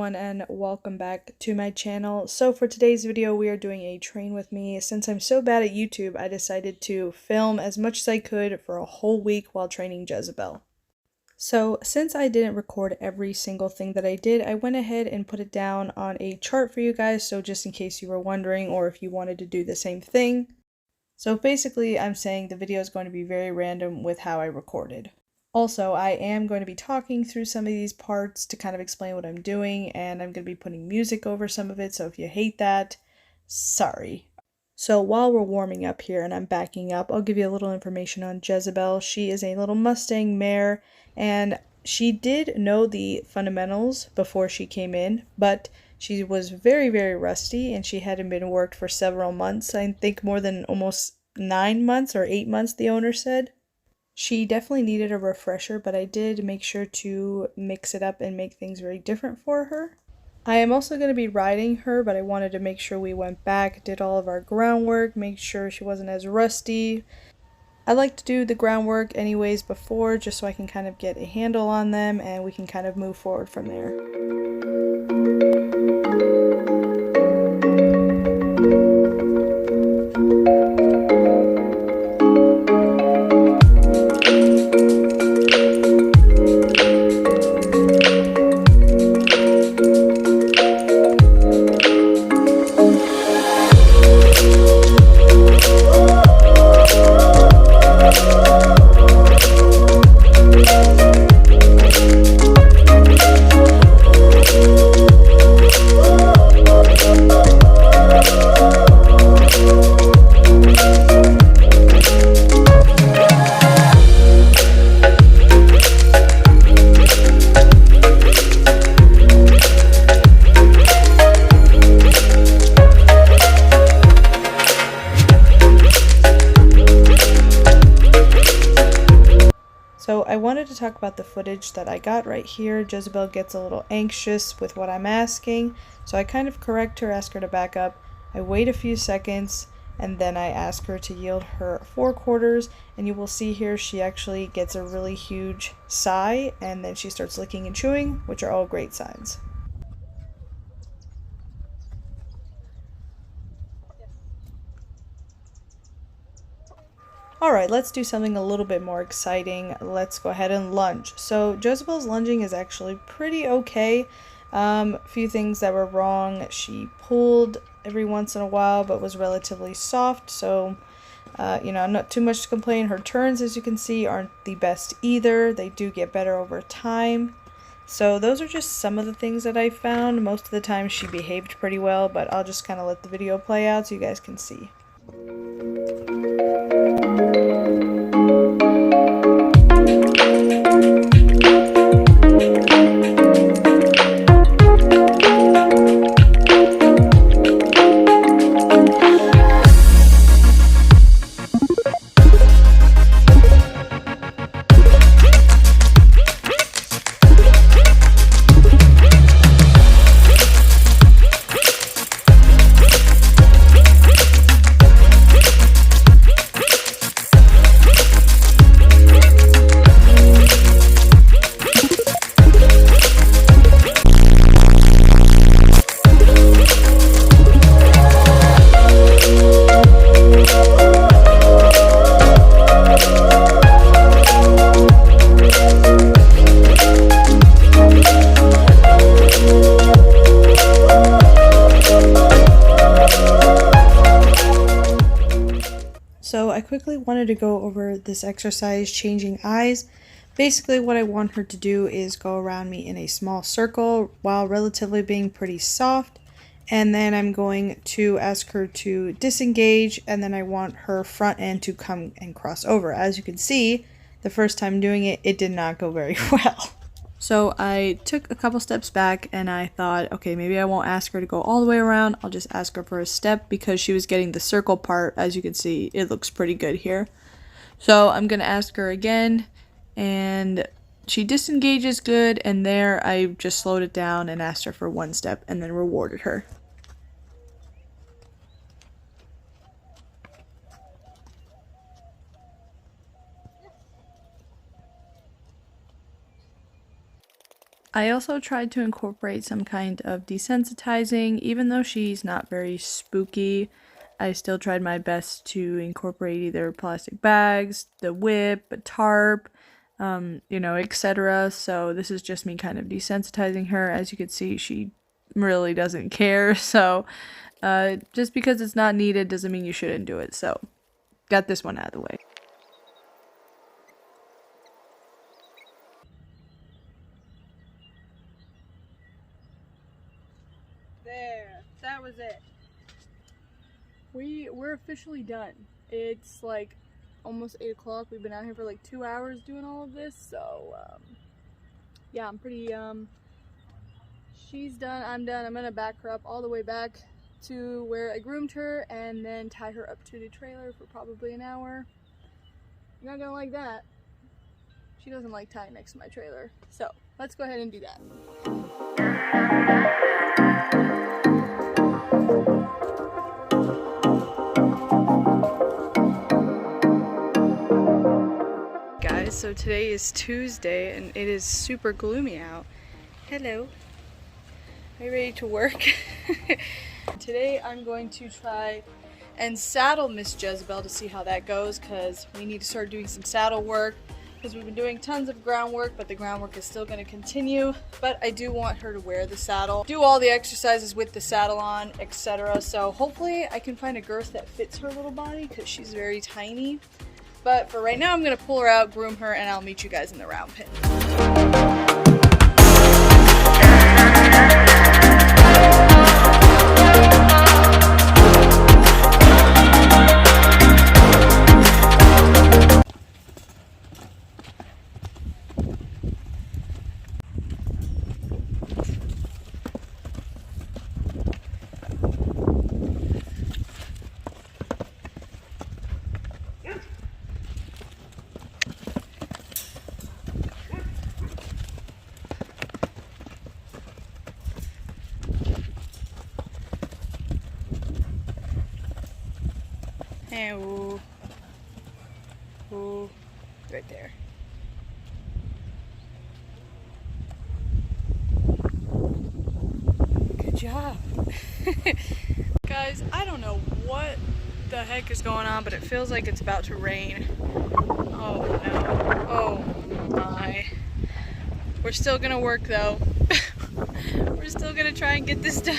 everyone, and welcome back to my channel. So for today's video we are doing a train with me. Since I'm so bad at YouTube, I decided to film as much as I could for a whole week while training Jezebel. So since I didn't record every single thing that I did, I went ahead and put it down on a chart for you guys, so just in case you were wondering or if you wanted to do the same thing. So basically I'm saying the video is going to be very random with how I recorded. Also, I am going to be talking through some of these parts to kind of explain what I'm doing, and I'm going to be putting music over some of it, so if you hate that, sorry. So while we're warming up here and I'm backing up, I'll give you a little information on Jezebel. She is a little Mustang mare, and she did know the fundamentals before she came in, but she was very, very rusty, and she hadn't been worked for several months. I think more than almost 9 months or 8 months, the owner said. She definitely needed a refresher, but I did make sure to mix it up and make things very different for her. I am also going to be riding her, but I wanted to make sure we went back, did all of our groundwork, make sure she wasn't as rusty. I like to do the groundwork anyways before, just so I can kind of get a handle on them and we can kind of move forward from there. So I wanted to talk about the footage that I got right here. Jezebel gets a little anxious with what I'm asking, so I kind of correct her, ask her to back up. I wait a few seconds, and then I ask her to yield her forequarters, and you will see here she actually gets a really huge sigh, and then she starts licking and chewing, which are all great signs. Alright, let's do something a little bit more exciting. Let's go ahead and lunge. So Jezebel's lunging is actually pretty okay. A few things that were wrong. She pulled every once in a while, but was relatively soft, so not too much to complain. Her turns, as you can see, aren't the best either. They do get better over time. So those are just some of the things that I found. Most of the time she behaved pretty well, but I'll just kind of let the video play out so you guys can see. So I quickly wanted to go over this exercise, changing eyes. Basically what I want her to do is go around me in a small circle while relatively being pretty soft. And then I'm going to ask her to disengage, and then I want her front end to come and cross over. As you can see, the first time doing it, it did not go very well. So I took a couple steps back and I thought, okay, maybe I won't ask her to go all the way around. I'll just ask her for a step because she was getting the circle part. As you can see, it looks pretty good here. So I'm going to ask her again, and she disengages good, and there I just slowed it down and asked her for one step and then rewarded her. I also tried to incorporate some kind of desensitizing. Even though she's not very spooky, I still tried my best to incorporate either plastic bags, the whip, a tarp, etc. So this is just me kind of desensitizing her. As you can see, she really doesn't care. So just because it's not needed doesn't mean you shouldn't do it. So got this one out of the way. There, that was it. We're officially done. It's like almost 8 o'clock. We've been out here for like 2 hours doing all of this, so yeah, I'm pretty she's done, I'm done. I'm gonna back her up all the way back to where I groomed her and then tie her up to the trailer for probably an hour. You're not gonna like that. She doesn't like tying next to my trailer, so let's go ahead and do that. Guys, so today is Tuesday and it is super gloomy out. Hello. Are you ready to work? Today I'm going to try and saddle Miss Jezebel to see how that goes, because we need to start doing some saddle work because we've been doing tons of groundwork, but the groundwork is still going to continue. But I do want her to wear the saddle, do all the exercises with the saddle on, etc. So hopefully I can find a girth that fits her little body because she's very tiny. But for right now, I'm going to pull her out, groom her, and I'll meet you guys in the round pen. And ooh, ooh, right there. Good job. Guys, I don't know what the heck is going on, but it feels like it's about to rain. Oh no. Oh my. We're still gonna work though. We're still gonna try and get this done.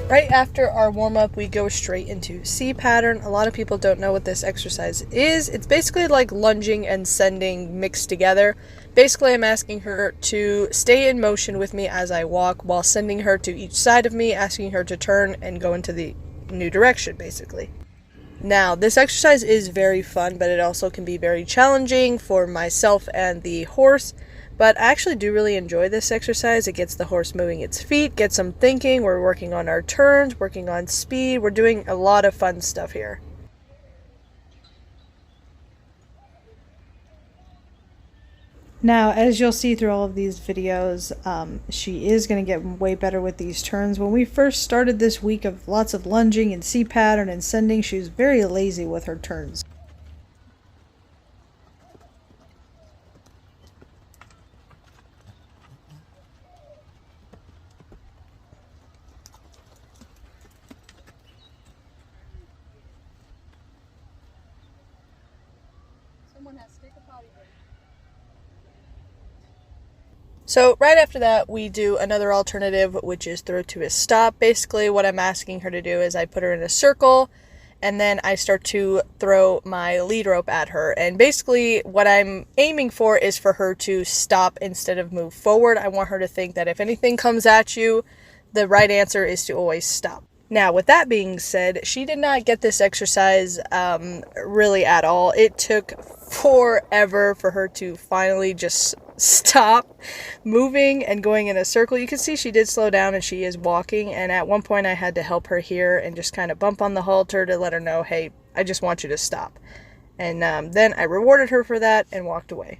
Right after our warm-up, we go straight into C pattern. A lot of people don't know what this exercise is. It's basically like lunging and sending mixed together. Basically, I'm asking her to stay in motion with me as I walk while sending her to each side of me, asking her to turn and go into the new direction, basically. Now, this exercise is very fun, but it also can be very challenging for myself and the horse. But I actually do really enjoy this exercise. It gets the horse moving its feet, gets them thinking. We're working on our turns, working on speed. We're doing a lot of fun stuff here. Now, as you'll see through all of these videos, she is going to get way better with these turns. When we first started this week of lots of lunging and C pattern and sending, she was very lazy with her turns. Someone has to take a potty break. So right after that, we do another alternative, which is throw to a stop. Basically, what I'm asking her to do is I put her in a circle, and then I start to throw my lead rope at her. And basically, what I'm aiming for is for her to stop instead of move forward. I want her to think that if anything comes at you, the right answer is to always stop. Now, with that being said, she did not get this exercise really at all. It took forever for her to finally just stop moving and going in a circle. You can see she did slow down and she is walking, and at one point I had to help her here and just kind of bump on the halter to let her know, hey, I just want you to stop. And then I rewarded her for that and walked away.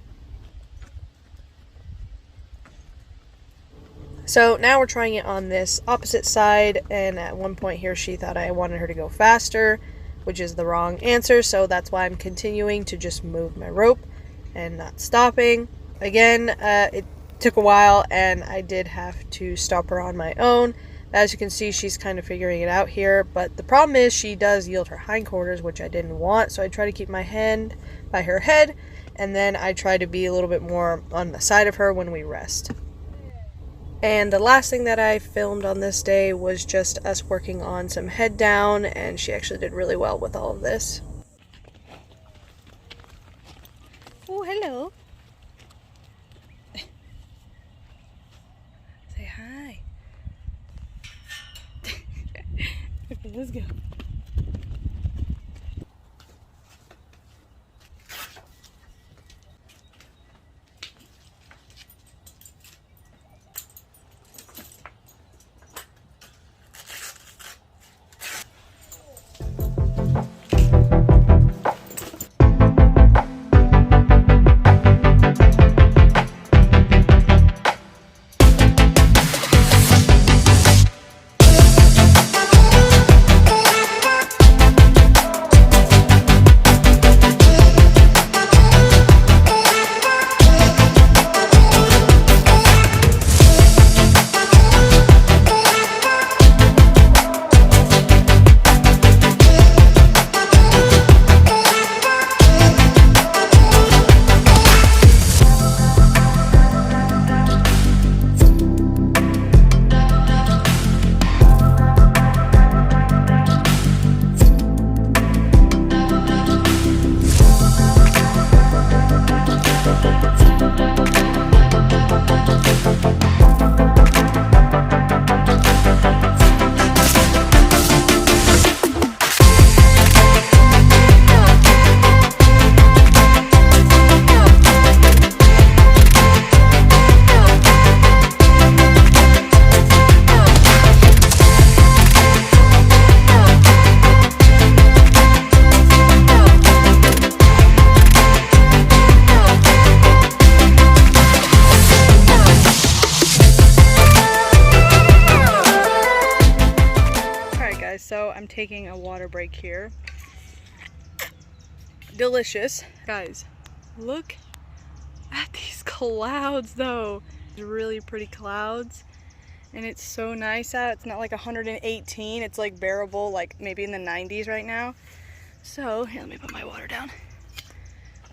So now we're trying it on this opposite side, and at one point here she thought I wanted her to go faster, which is the wrong answer, so that's why I'm continuing to just move my rope and not stopping. Again, it took a while and I did have to stop her on my own. As you can see, she's kind of figuring it out here, but the problem is she does yield her hindquarters, which I didn't want, so I try to keep my hand by her head, and then I try to be a little bit more on the side of her when we rest. And the last thing that I filmed on this day was just us working on some head down, and she actually did really well with all of this. Oh, hello. Say hi. Okay, let's go. So I'm taking a water break here. Delicious. Guys, look at these clouds though. Really pretty clouds, and it's so nice out. It's not like 118, it's like bearable, like maybe in the 90s right now. So here, let me put my water down.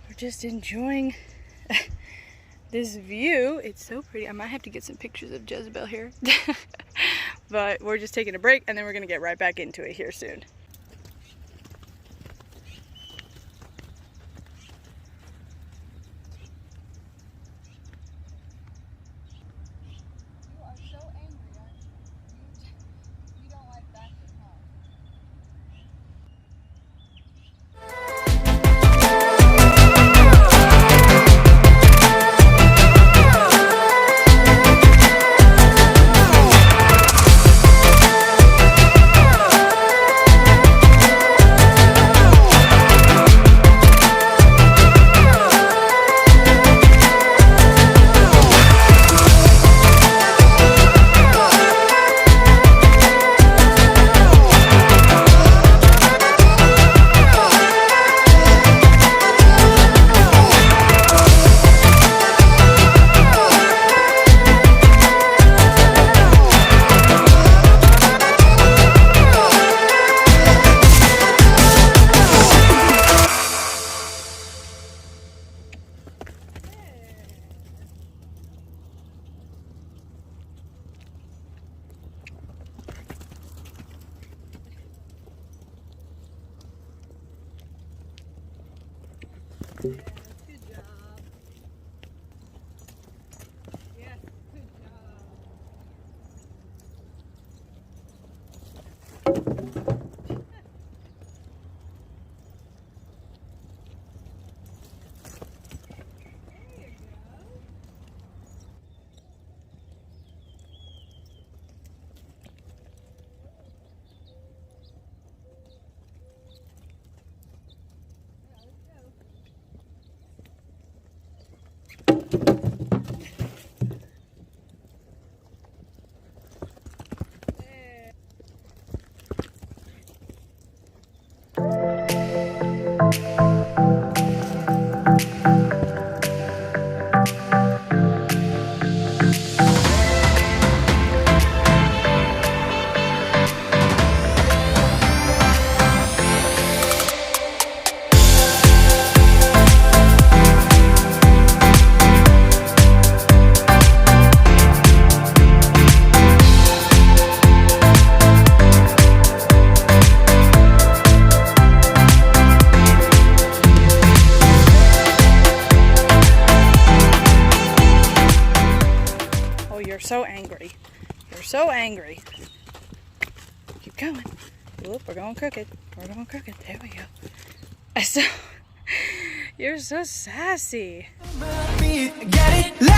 We're just enjoying this view. It's so pretty. I might have to get some pictures of Jezebel here. But we're just taking a break and then we're gonna get right back into it here soon. Yes, good job. Yes, good job. There you go. You're so angry. You're so angry. Keep going. Oop, we're going crooked. We're going crooked. There we go. You're so sassy. Get it?